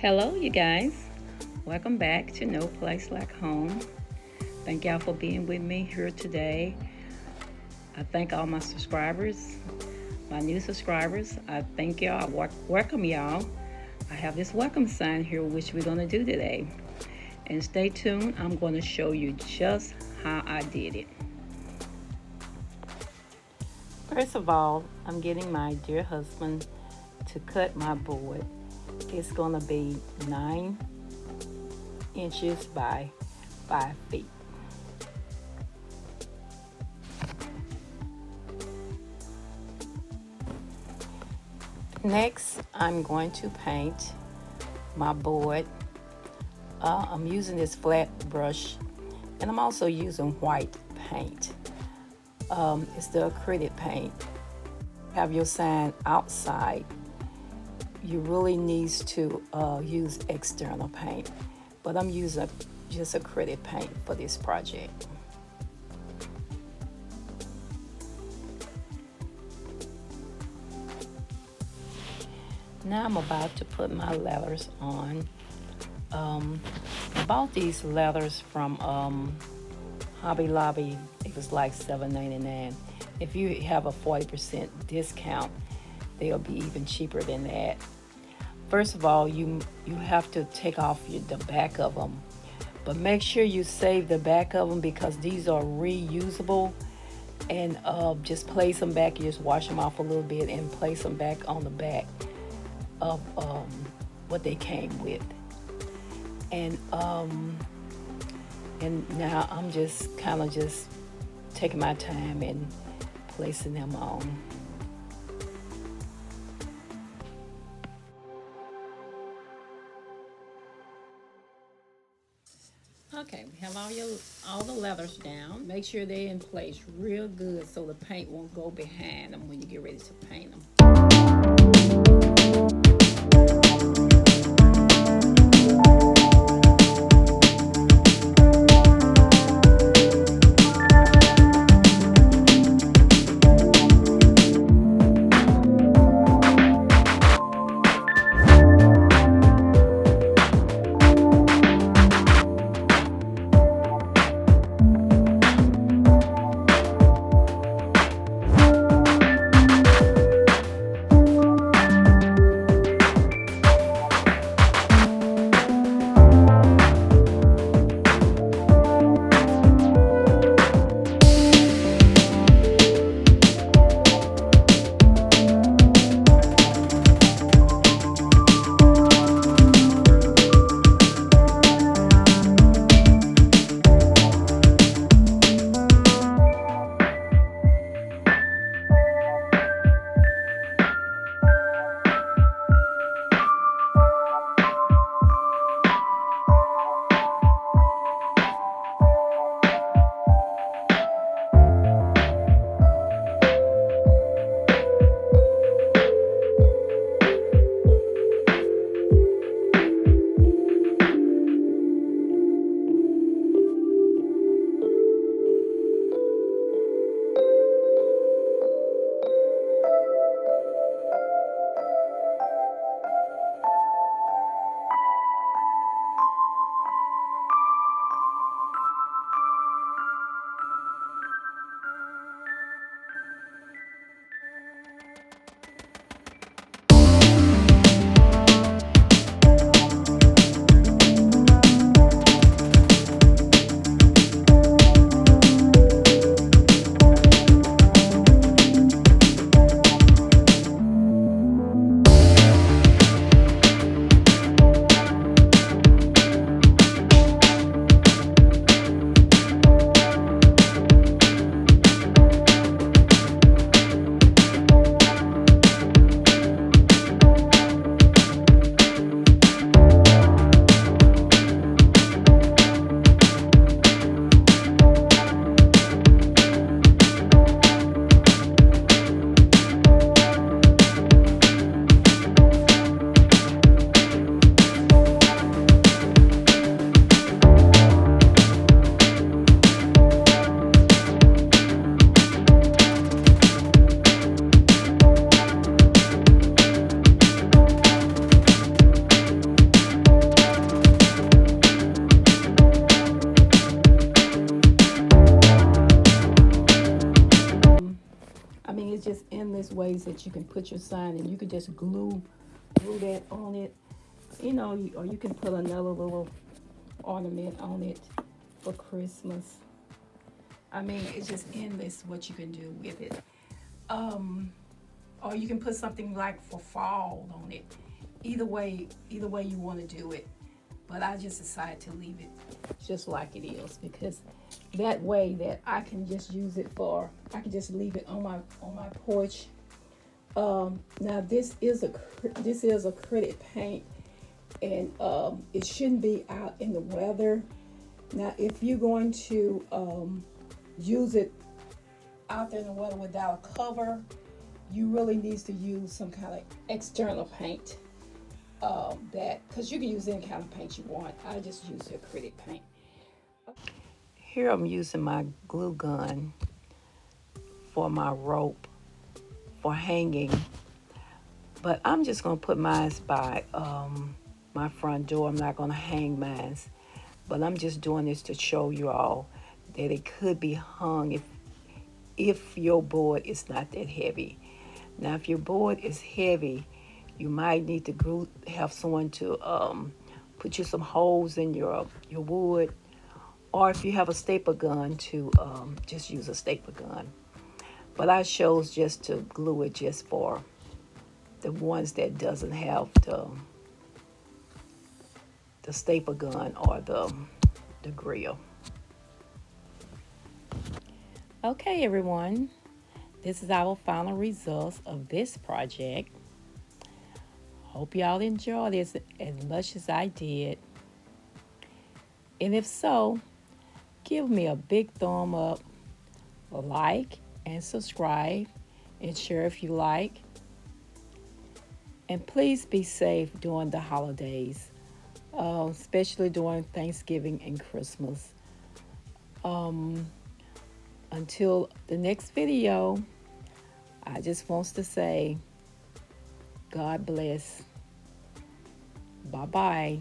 Hello, you guys. Welcome back to No Place Like Home. Thank y'all for being with me here today. I thank all my subscribers, my new subscribers. I thank y'all. I welcome y'all. I have this welcome sign here, which we're going to do today. And stay tuned. I'm going to show you just how I did it. First of all, I'm getting my dear husband to cut my board. It's going to be 9 inches by 5 feet. Next, I'm going to paint my board. I'm using this flat brush, and I'm also using white paint. It's the acrylic paint. Have your sign outside. You really need to use external paint, but I'm using just acrylic paint for this project. Now I'm about to put my letters on. I bought these letters from Hobby Lobby. It was like $7.99. If you have a 40% discount, they'll be even cheaper than that. First of all, you have to take off the back of them, but make sure you save the back of them because these are reusable. And just place them back. You just wash them off a little bit and place them back on the back of what they came with. And now I'm just kind of just taking my time and placing them on. Okay, we have all the letters down. Make sure they're in place real good so the paint won't go behind them when you get ready to paint them. I mean, it's just endless ways that you can put your sign, and you can just glue that on it, you know, or you can put another little ornament on it for Christmas. I mean, it's just endless what you can do with it. Or you can put something like for fall on it. Either way you want to do it. But I just decided to leave it just like it is, because that way that I can just use it for, I can just leave it on my porch. Now this is acrylic paint, and it shouldn't be out in the weather. Now if you're going to use it out there in the weather without a cover, you really need to use some kind of external paint. That, because you can use any kind of paint you want. I just use the acrylic paint. Here I'm using my glue gun for my rope for hanging, but I'm just gonna put mine by my front door. I'm not gonna hang mine, but I'm just doing this to show you all that it could be hung if your board is not that heavy. Now if your board is heavy, you might need to have someone to put you some holes in your wood, or if you have a staple gun, to just use a staple gun. But I chose just to glue it just for the ones that doesn't have the staple gun or the grill. Okay, everyone, this is our final results of this project. Hope y'all enjoy this as much as I did. And if so, give me a big thumb up, like, and subscribe, and share if you like. And please be safe during the holidays, especially during Thanksgiving and Christmas. Until the next video, I just want to say, God bless. Bye-bye.